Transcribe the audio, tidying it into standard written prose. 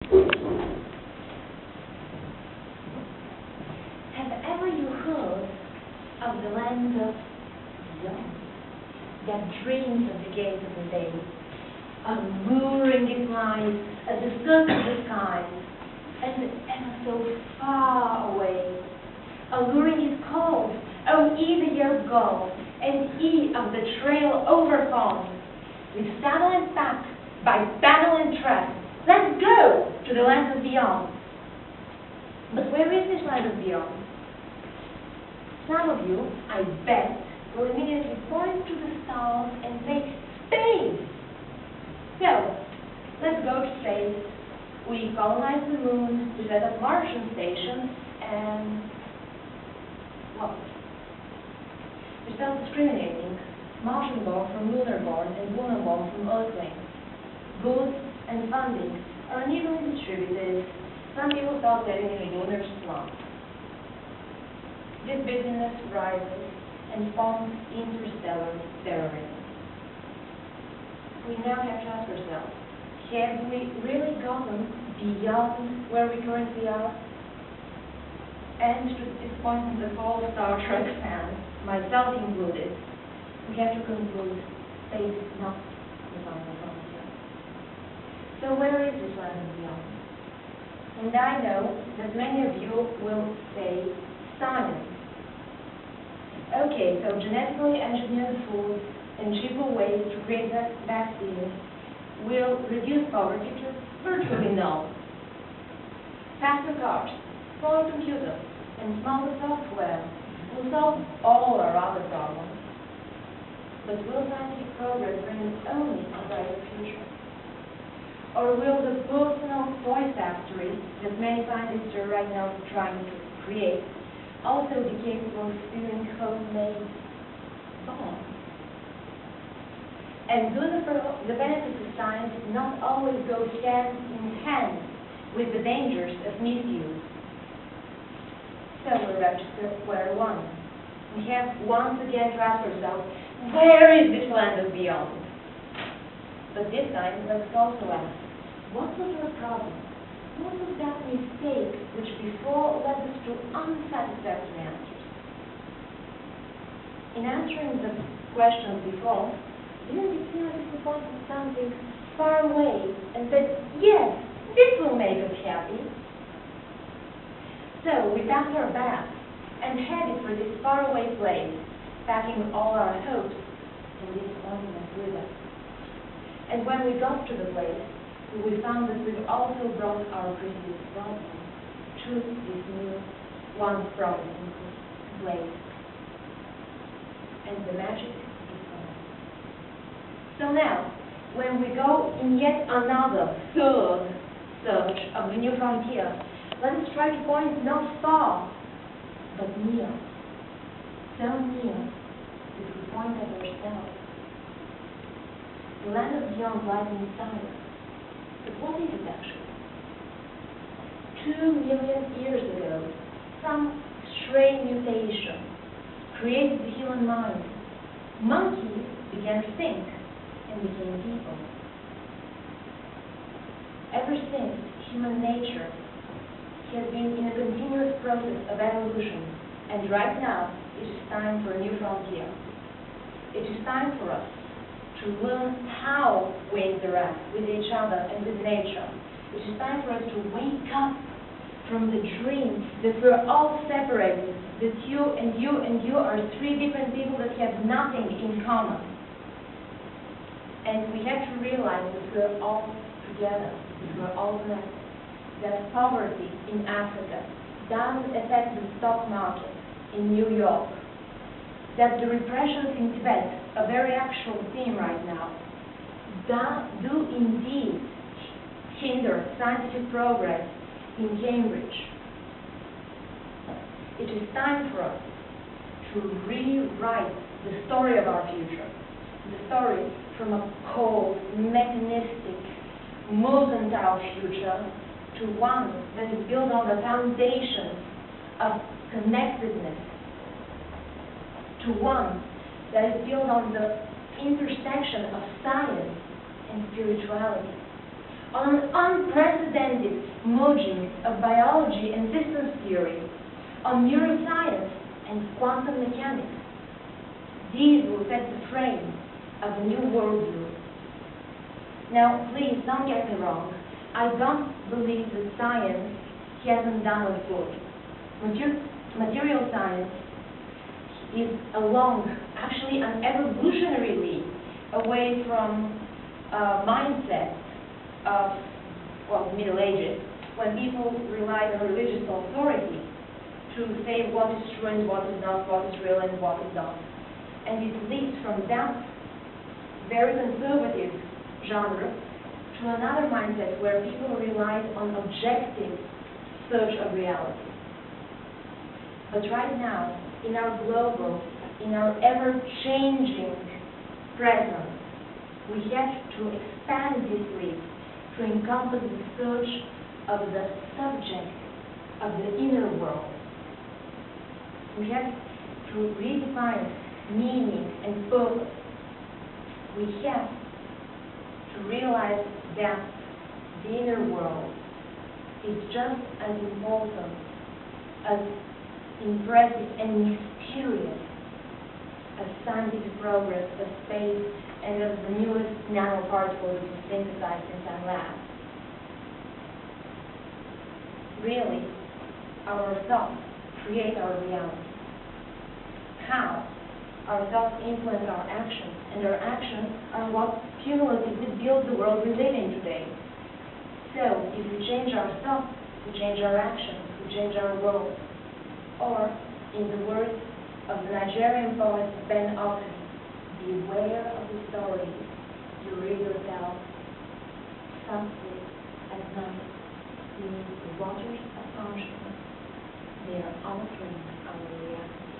Have ever you heard of the land of young, that dreams of the gate of the day, alluring its light as the sun of the skies, and ever so far away, alluring is cold, oh, ye the years go, and ye of the trail overfallen, with saddle and pack, by battle and trust, let's go to the land of beyond. But where is this land of beyond? Some of you, I bet, will immediately point to the stars and say, space! So, let's go to space. We colonize the moon, we set up Martian stations, and what? We start discriminating Martian born from lunar born and lunar born from Earthlings. Goods and funding are unevenly distributed. Some people start getting in a lunar slump. This business rises and spawns interstellar terrorism. We now have to ask ourselves, have we really gotten beyond where we currently are? And to the disappointment of all Star Trek fans, myself included, we have to conclude space is not the final frontier. So where is this land of beyond? And I know that many of you will say science. Okay, so genetically engineered foods and cheaper ways to create vaccines will reduce poverty to virtually null. Faster cars, smaller computers, and smaller software will solve all our other problems. But will scientific progress bring us only a brighter future? Or will the personal toy factory that many scientists are right now trying to create also be capable of stealing homemade bombs? And do the benefits of science not always go hand in hand with the dangers of misuse? So we're back to square one. We have once again to ask ourselves, where is this land of beyond? But this time, let's also ask, what was our problem? What was that mistake which before led us to unsatisfactory answers? In answering the questions before, didn't it seem like we pointed something far away and said, yes, this will make us happy? So we packed our bags and headed for this faraway place, packing all our hopes and disappointments with us. And when we got to the place, we found that we've also brought our previous problems to this new, once promising place. And the magic is gone. So now, when we go in yet another third search of the new frontier, let us try to point not far, but near. So near that we point at ourselves. The land of beyond lies inside us. But what is it actually? 2 million years ago, some stray mutation created the human mind. Monkeys began to think and became people. Ever since, human nature has been in a continuous process of evolution, and right now it is time for a new frontier. It is time for us to learn how we interact with each other and with nature. It is time for us to wake up from the dream that we're all separated, that you and you and you are 3 different people that have nothing in common. And we have to realize that we're all together, that we're all connected, that poverty in Africa doesn't affect the stock market in New York, that the repressions in Tibet, a very actual theme right now, do indeed hinder scientific progress in Cambridge. It is time for us to rewrite the story of our future, the story from a cold, mechanistic, mercantile future to one that is built on the foundation of connectedness, to one that is built on the intersection of science and spirituality, on an unprecedented merging of biology and systems theory, on neuroscience and quantum mechanics. These will set the frame of a new worldview. Now, please don't get me wrong. I don't believe that science hasn't done us good. Material science is a long, actually an evolutionary leap away from a mindset of, well, Middle Ages, when people relied on religious authority to say what is true and what is not, what is real and what is not. And it leads from that very conservative genre to another mindset where people relied on objective search of reality. But right now, in our global, in our ever-changing present, we have to expand this leap to encompass the search of the subject of the inner world. We have to redefine meaning and purpose. We have to realize that the inner world is just as important, as impressive and mysterious as scientific progress, as space, and as the newest nanoparticles we synthesized in some labs. Really, our thoughts create our reality. How? Our thoughts influence our actions, and our actions are what cumulatively build the world we live in today. So, if we change our thoughts, we change our actions, we change our world. Or, in the words of the Nigerian poet Ben Oken, beware of the stories you read yourself softly at night beneath the waters of consciousness. They are altering our reality.